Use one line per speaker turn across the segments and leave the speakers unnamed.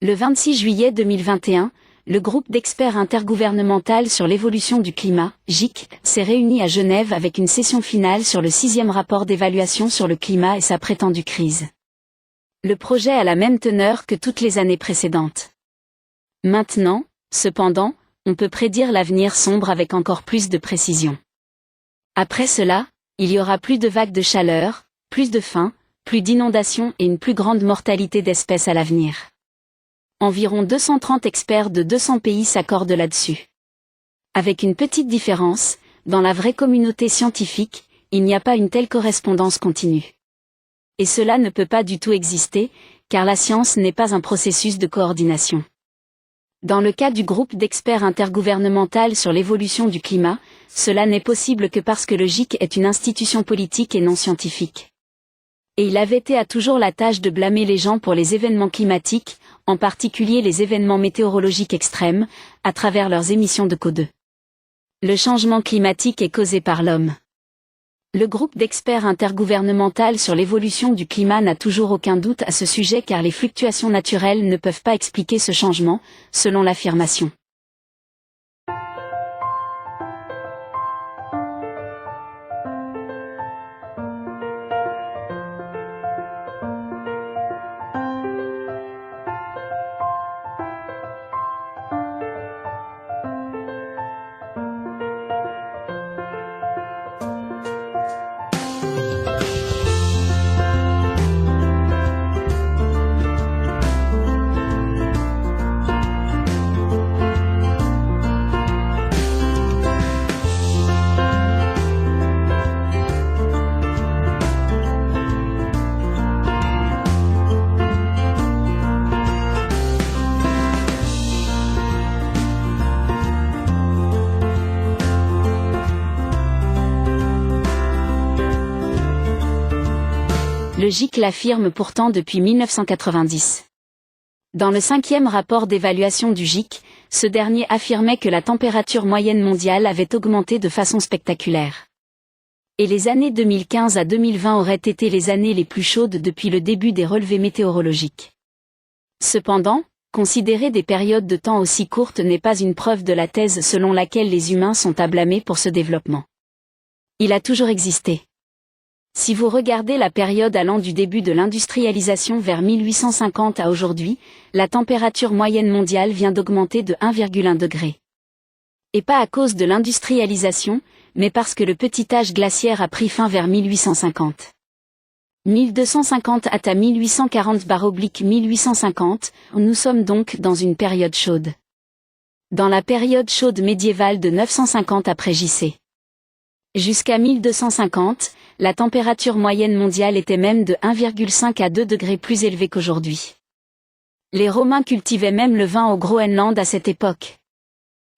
Le 26 juillet 2021, le groupe d'experts intergouvernemental sur l'évolution du climat, GIC, s'est réuni à Genève avec une session finale sur le 6e rapport d'évaluation sur le climat et sa prétendue crise. Le projet a la même teneur que toutes les années précédentes. Maintenant, cependant, on peut prédire l'avenir sombre avec encore plus de précision. Après cela, il y aura plus de vagues de chaleur, plus de faim, plus d'inondations et une plus grande mortalité d'espèces à l'avenir. Environ 230 experts de 200 pays s'accordent là-dessus. Avec une petite différence, dans la vraie communauté scientifique, il n'y a pas une telle correspondance continue. Et cela ne peut pas du tout exister, car la science n'est pas un processus de coordination. Dans le cas du groupe d'experts intergouvernemental sur l'évolution du climat, cela n'est possible que parce que le GIC est une institution politique et non scientifique. Et il avait été à toujours la tâche de blâmer les gens pour les événements climatiques, en particulier les événements météorologiques extrêmes, à travers leurs émissions de CO2. Le changement climatique est causé par l'homme. Le groupe d'experts intergouvernemental sur l'évolution du climat n'a toujours aucun doute à ce sujet car les fluctuations naturelles ne peuvent pas expliquer ce changement, selon l'affirmation. Le GIC l'affirme pourtant depuis 1990. Dans le 5e rapport d'évaluation du GIC, ce dernier affirmait que la température moyenne mondiale avait augmenté de façon spectaculaire. Et les années 2015 à 2020 auraient été les années les plus chaudes depuis le début des relevés météorologiques. Cependant, considérer des périodes de temps aussi courtes n'est pas une preuve de la thèse selon laquelle les humains sont à blâmer pour ce développement. Il a toujours existé. Si vous regardez la période allant du début de l'industrialisation vers 1850 à aujourd'hui, la température moyenne mondiale vient d'augmenter de 1,1 degré. Et pas à cause de l'industrialisation, mais parce que le petit âge glaciaire a pris fin vers 1850. 1250 à 1840/1850, nous sommes donc dans une période chaude. Dans la période chaude médiévale de 950 après J.C. Jusqu'à 1250, la température moyenne mondiale était même de 1,5 à 2 degrés plus élevée qu'aujourd'hui. Les Romains cultivaient même le vin au Groenland à cette époque.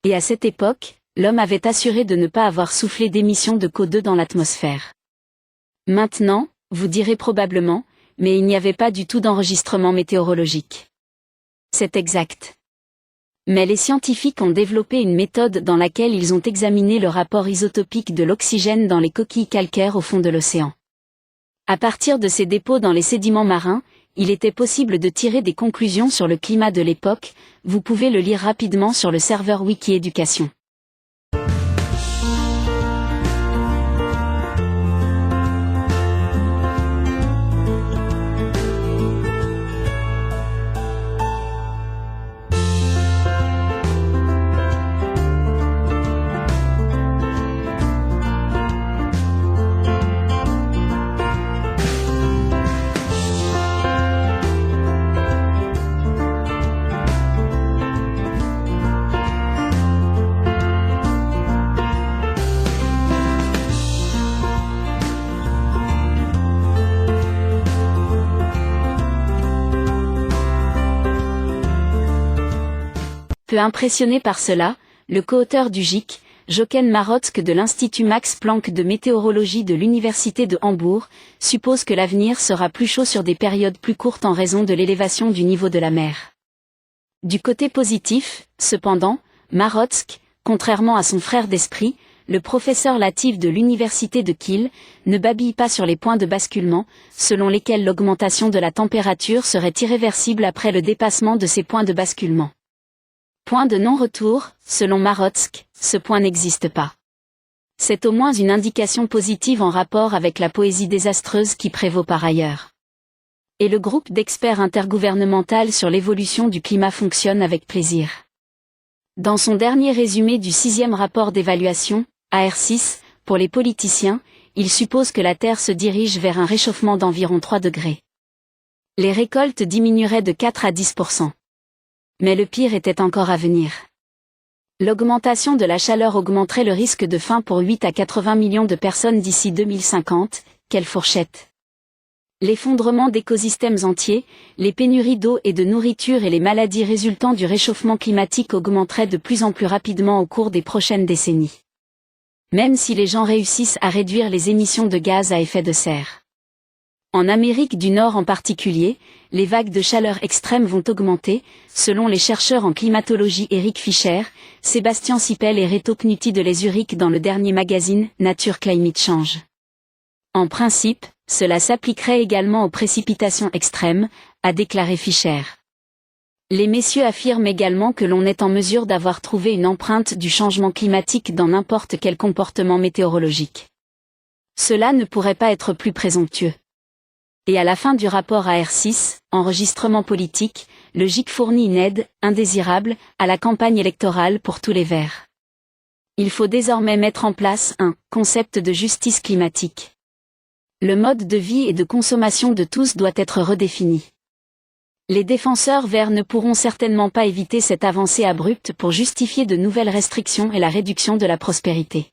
Et à cette époque, l'homme avait assuré de ne pas avoir soufflé d'émissions de CO2 dans l'atmosphère. Maintenant, vous direz probablement, mais il n'y avait pas du tout d'enregistrement météorologique. C'est exact. Mais les scientifiques ont développé une méthode dans laquelle ils ont examiné le rapport isotopique de l'oxygène dans les coquilles calcaires au fond de l'océan. À partir de ces dépôts dans les sédiments marins, il était possible de tirer des conclusions sur le climat de l'époque, vous pouvez le lire rapidement sur le serveur Wiki Éducation. Peu impressionné par cela, le co-auteur du GIC, Jochen Marotzke de l'Institut Max Planck de météorologie de l'Université de Hambourg, suppose que l'avenir sera plus chaud sur des périodes plus courtes en raison de l'élévation du niveau de la mer. Du côté positif, cependant, Marotzke, contrairement à son frère d'esprit, le professeur Latif de l'université de Kiel, ne babille pas sur les points de basculement, selon lesquels l'augmentation de la température serait irréversible après le dépassement de ces points de basculement. Point de non-retour, selon Marotzke, ce point n'existe pas. C'est au moins une indication positive en rapport avec la poésie désastreuse qui prévaut par ailleurs. Et le groupe d'experts intergouvernemental sur l'évolution du climat fonctionne avec plaisir. Dans son dernier résumé du 6e rapport d'évaluation, AR6, pour les politiciens, il suppose que la Terre se dirige vers un réchauffement d'environ 3 degrés. Les récoltes diminueraient de 4 à 10%. Mais le pire était encore à venir. L'augmentation de la chaleur augmenterait le risque de faim pour 8 à 80 millions de personnes d'ici 2050, quelle fourchette! L'effondrement d'écosystèmes entiers, les pénuries d'eau et de nourriture et les maladies résultant du réchauffement climatique augmenteraient de plus en plus rapidement au cours des prochaines décennies. Même si les gens réussissent à réduire les émissions de gaz à effet de serre. En Amérique du Nord en particulier, les vagues de chaleur extrêmes vont augmenter, selon les chercheurs en climatologie Eric Fischer, Sébastien Sipel et Reto Knutti de l'Ezurich dans le dernier magazine Nature Climate Change. En principe, cela s'appliquerait également aux précipitations extrêmes, a déclaré Fischer. Les messieurs affirment également que l'on est en mesure d'avoir trouvé une empreinte du changement climatique dans n'importe quel comportement météorologique. Cela ne pourrait pas être plus présomptueux. Et à la fin du rapport AR6, enregistrement politique, le GIC fournit une aide, indésirable, à la campagne électorale pour tous les Verts. Il faut désormais mettre en place un concept de justice climatique. Le mode de vie et de consommation de tous doit être redéfini. Les défenseurs verts ne pourront certainement pas éviter cette avancée abrupte pour justifier de nouvelles restrictions et la réduction de la prospérité.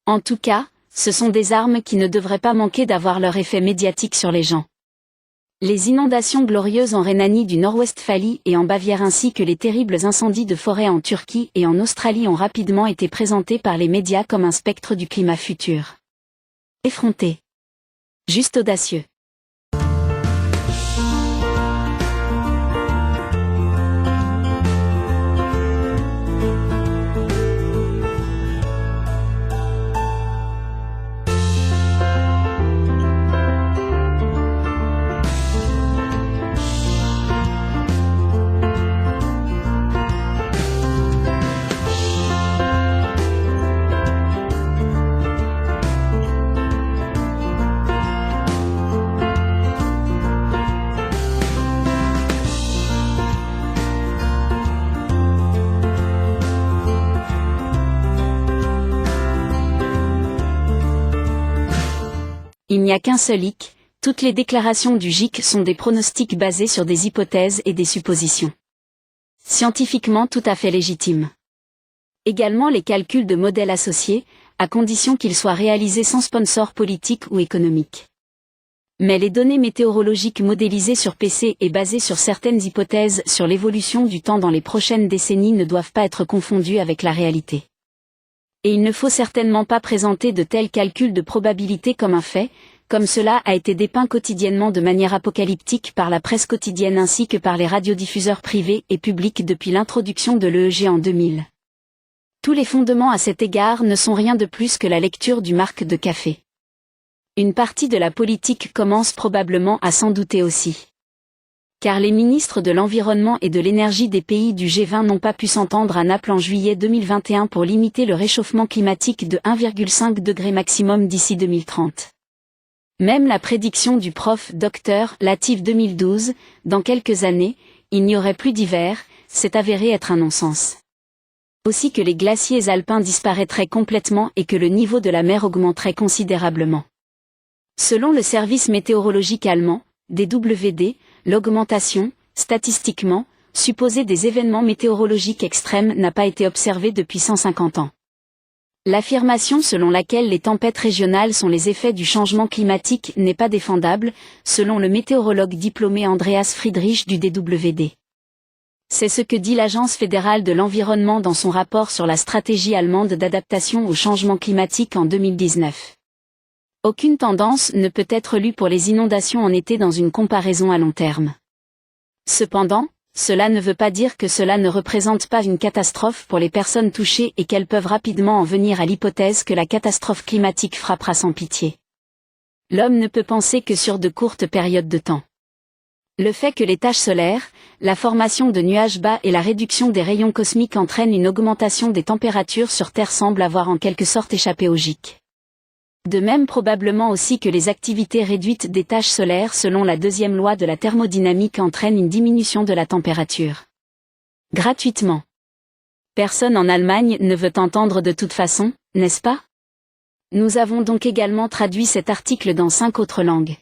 En tout cas, ce sont des armes qui ne devraient pas manquer d'avoir leur effet médiatique sur les gens. Les inondations glorieuses en Rhénanie du Nord-Westphalie et en Bavière ainsi que les terribles incendies de forêt en Turquie et en Australie ont rapidement été présentés par les médias comme un spectre du climat futur. Effronté. Juste audacieux. Il n'y a qu'un seul hic, toutes les déclarations du GIC sont des pronostics basés sur des hypothèses et des suppositions. Scientifiquement tout à fait légitimes. Également les calculs de modèles associés, à condition qu'ils soient réalisés sans sponsor politique ou économique. Mais les données météorologiques modélisées sur PC et basées sur certaines hypothèses sur l'évolution du temps dans les prochaines décennies ne doivent pas être confondues avec la réalité. Et il ne faut certainement pas présenter de tels calculs de probabilité comme un fait, comme cela a été dépeint quotidiennement de manière apocalyptique par la presse quotidienne ainsi que par les radiodiffuseurs privés et publics depuis l'introduction de l'EEG en 2000. Tous les fondements à cet égard ne sont rien de plus que la lecture du marque de café. Une partie de la politique commence probablement à s'en douter aussi. Car les ministres de l'Environnement et de l'Énergie des pays du G20 n'ont pas pu s'entendre à Naples en juillet 2021 pour limiter le réchauffement climatique de 1,5 degré maximum d'ici 2030. Même la prédiction du prof Dr Latif 2012, dans quelques années, il n'y aurait plus d'hiver, s'est avéré être un non-sens. Aussi que les glaciers alpins disparaîtraient complètement et que le niveau de la mer augmenterait considérablement. Selon le service météorologique allemand, DWD, l'augmentation, statistiquement, supposée des événements météorologiques extrêmes n'a pas été observée depuis 150 ans. L'affirmation selon laquelle les tempêtes régionales sont les effets du changement climatique n'est pas défendable, selon le météorologue diplômé Andreas Friedrich du DWD. C'est ce que dit l'Agence fédérale de l'environnement dans son rapport sur la stratégie allemande d'adaptation au changement climatique en 2019. Aucune tendance ne peut être lue pour les inondations en été dans une comparaison à long terme. Cependant, cela ne veut pas dire que cela ne représente pas une catastrophe pour les personnes touchées et qu'elles peuvent rapidement en venir à l'hypothèse que la catastrophe climatique frappera sans pitié. L'homme ne peut penser que sur de courtes périodes de temps. Le fait que les taches solaires, la formation de nuages bas et la réduction des rayons cosmiques entraînent une augmentation des températures sur Terre semble avoir en quelque sorte échappé au GIEC. De même probablement aussi que les activités réduites des taches solaires selon la deuxième loi de la thermodynamique entraînent une diminution de la température. Gratuitement. Personne en Allemagne ne veut entendre de toute façon, n'est-ce pas? Nous avons donc également traduit cet article dans 5 autres langues.